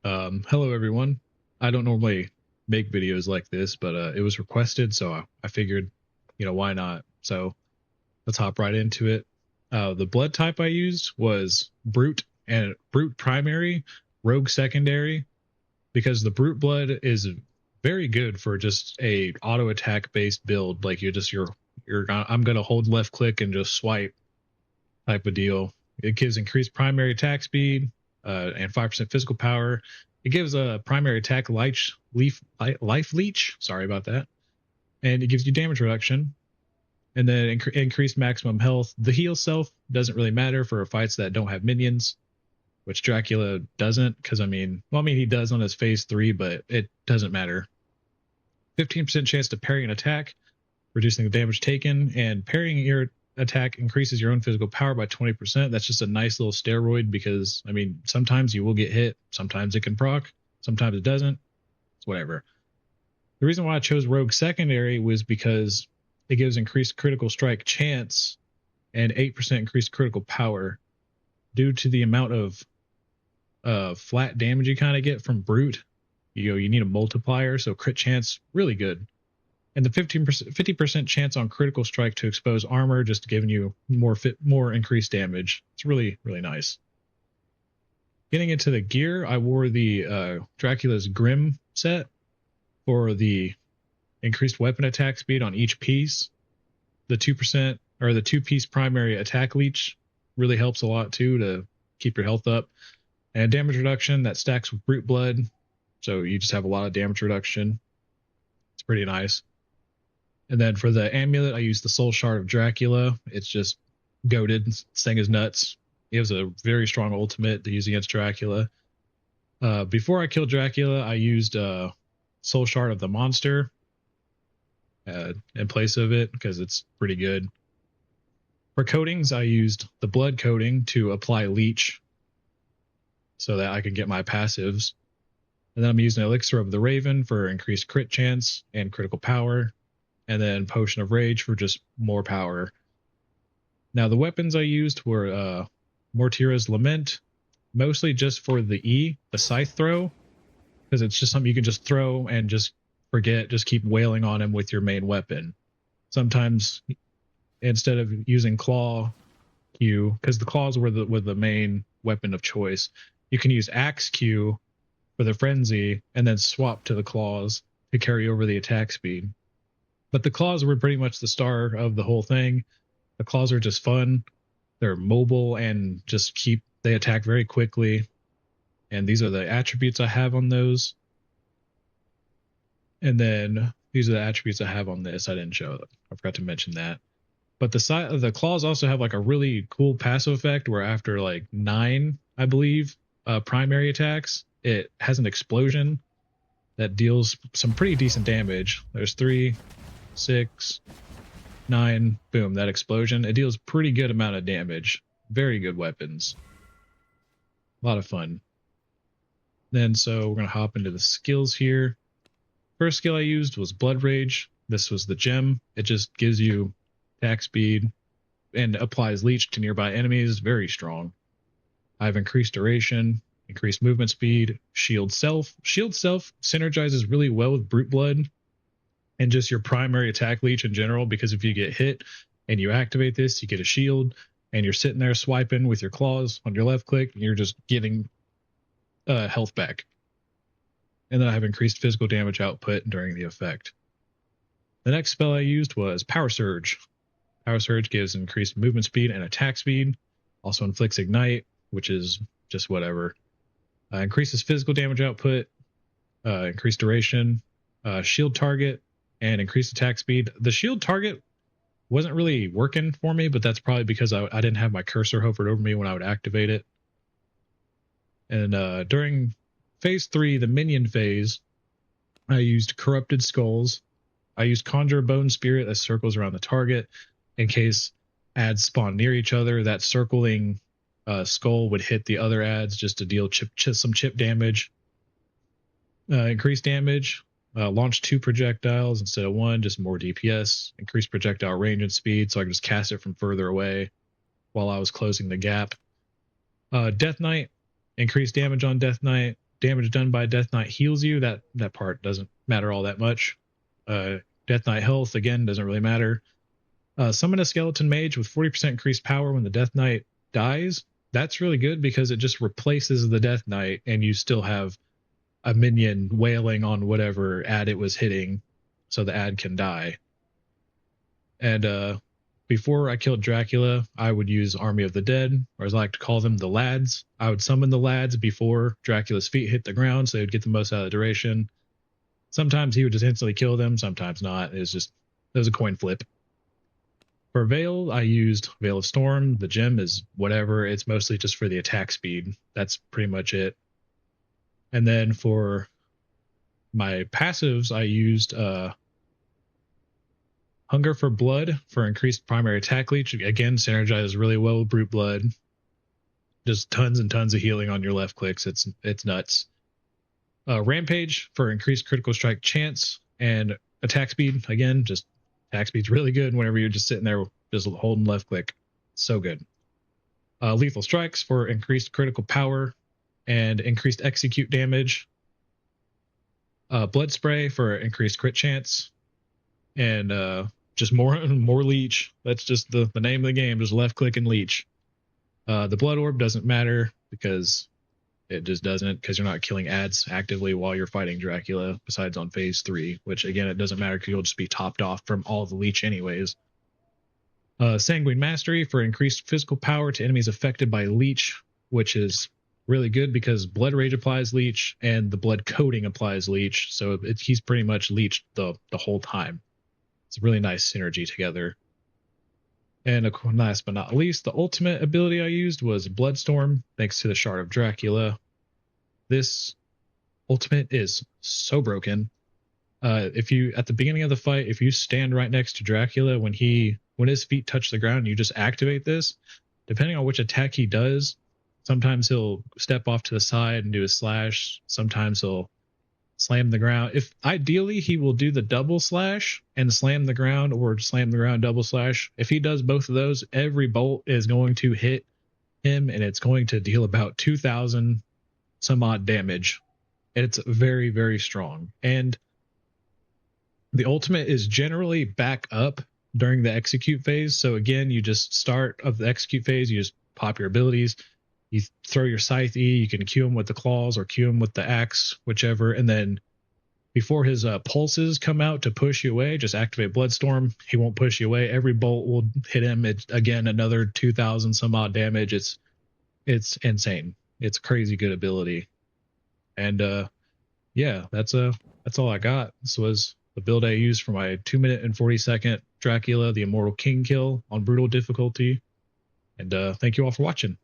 Hello everyone. I don't normally make videos like this, but it was requested, so I figured, why not? So let's hop right into it. The blood type I used was Brute and Brute primary, Rogue secondary, because the Brute blood is very good for just a auto attack based build. Like I'm gonna hold left click and just swipe type of deal. It gives increased primary attack speed and 5% physical power. It gives a primary attack life leech. Sorry about that. And it gives you damage reduction. And then increased maximum health. The heal self doesn't really matter for fights that don't have minions, which Dracula doesn't, because he does on his phase 3, but it doesn't matter. 15% chance to parry an attack, reducing the damage taken, and parrying your attack increases your own physical power by 20%. That's just a nice little steroid because, sometimes you will get hit, sometimes it can proc, sometimes it doesn't. It's whatever. The reason why I chose Rogue Secondary was because it gives increased critical strike chance and 8% increased critical power due to the amount of flat damage you kind of get from Brute. You need a multiplier, so crit chance, really good. And the 50% chance on critical strike to expose armor, just giving you more increased damage. It's really, really nice. Getting into the gear, I wore the Dracula's Grim set for the increased weapon attack speed on each piece. The 2% or the 2-piece primary attack leech really helps a lot too to keep your health up. And damage reduction that stacks with Brute blood, so you just have a lot of damage reduction. It's pretty nice. And then for the amulet, I used the Soul Shard of Dracula. It's just goated. This thing is nuts. It was a very strong ultimate to use against Dracula. Before I killed Dracula, I used Soul Shard of the Monster in place of it because it's pretty good. For coatings, I used the Blood coating to apply Leech so that I could get my passives. And then I'm using Elixir of the Raven for increased crit chance and critical power. And then Potion of Rage for just more power. Now, the weapons I used were Mortira's Lament, mostly just for the Scythe throw, because it's just something you can just throw and just forget, just keep wailing on him with your main weapon. Sometimes, instead of using Claw Q, because the claws were the main weapon of choice, you can use Axe Q for the Frenzy, and then swap to the claws to carry over the attack speed. But the claws were pretty much the star of the whole thing. The claws are just fun. They're mobile and they attack very quickly. And these are the attributes I have on those. And then these are the attributes I have on this. I didn't show them. I forgot to mention that. But the claws also have like a really cool passive effect where after like 9, I believe, primary attacks, it has an explosion that deals some pretty decent damage. There's 3, 6, 9, boom, that explosion. It deals pretty good amount of damage. Very good weapons. A lot of fun. Then so we're going to hop into the skills here. First skill I used was Blood Rage. This was the gem. It just gives you attack speed and applies leech to nearby enemies. Very strong. I have increased duration, increased movement speed, shield self. Shield self synergizes really well with Brute blood and just your primary attack leech in general, because if you get hit and you activate this, you get a shield, and you're sitting there swiping with your claws on your left click, and you're just getting health back. And then I have increased physical damage output during the effect. The next spell I used was Power Surge. Power Surge gives increased movement speed and attack speed. Also inflicts Ignite, which is just whatever. Increases physical damage output, increased duration, shield target, and increased attack speed. The shield target wasn't really working for me, but that's probably because I didn't have my cursor hovered over me when I would activate it. And during phase 3, the minion phase, I used Corrupted Skulls. I used Conjure Bone Spirit that circles around the target in case ads spawn near each other. That circling skull would hit the other ads just to deal some chip damage. Increased damage. Launch 2 projectiles instead of 1, just more DPS. Increased projectile range and speed, so I could just cast it from further away while I was closing the gap. Death Knight, increased damage on Death Knight, damage done by Death Knight heals you. That part doesn't matter all that much. Death Knight health, again, doesn't really matter. Summon a skeleton mage with 40% increased power when the Death Knight dies. That's really good because it just replaces the Death Knight and you still have a minion wailing on whatever ad it was hitting so the ad can die. And before I killed Dracula, I would use Army of the Dead, or as I like to call them, the lads. I would summon the lads before Dracula's feet hit the ground so they would get the most out of the duration. Sometimes he would just instantly kill them, sometimes not. It was a coin flip. For Veil, I used Veil of Storm. The gem is whatever. It's mostly just for the attack speed. That's pretty much it. And then for my passives, I used Hunger for Blood for increased primary attack leech. Again, synergizes really well with Brute Blood. Just tons and tons of healing on your left clicks. It's nuts. Rampage for increased critical strike chance and attack speed. Again, just attack speed's really good whenever you're just sitting there just holding left click. So good. Lethal Strikes for increased critical power and increased execute damage. Blood Spray for increased crit chance. And just more leech. That's just the name of the game. Just left click and leech. The Blood Orb doesn't matter because it just doesn't, because you're not killing ads actively while you're fighting Dracula, besides on phase 3, which again, it doesn't matter because you'll just be topped off from all the leech anyways. Sanguine Mastery for increased physical power to enemies affected by leech, which is really good because Blood Rage applies leech and the Blood Coating applies leech, so he's pretty much leeched the whole time. It's a really nice synergy together. And last but not least, the ultimate ability I used was Bloodstorm, thanks to the Shard of Dracula. This ultimate is so broken. If you, at the beginning of the fight, if you stand right next to Dracula, when his feet touch the ground and you just activate this, depending on which attack he does, sometimes he'll step off to the side and do a slash. Sometimes he'll slam the ground. If ideally he will do the double slash and slam the ground, or slam the ground double slash. If he does both of those, every bolt is going to hit him and it's going to deal about 2,000 some odd damage. And it's very, very strong. And the ultimate is generally back up during the execute phase. So again, you just start of the execute phase, you just pop your abilities. You throw your Scythe E, you can Q him with the claws or Q him with the axe, whichever. And then before his pulses come out to push you away, just activate Bloodstorm. He won't push you away. Every bolt will hit him. It's, again, another 2,000 some odd damage. It's insane. It's a crazy good ability. And yeah, that's all I got. This was the build I used for my 2-minute and 40-second Dracula, the Immortal King kill on brutal difficulty. And thank you all for watching.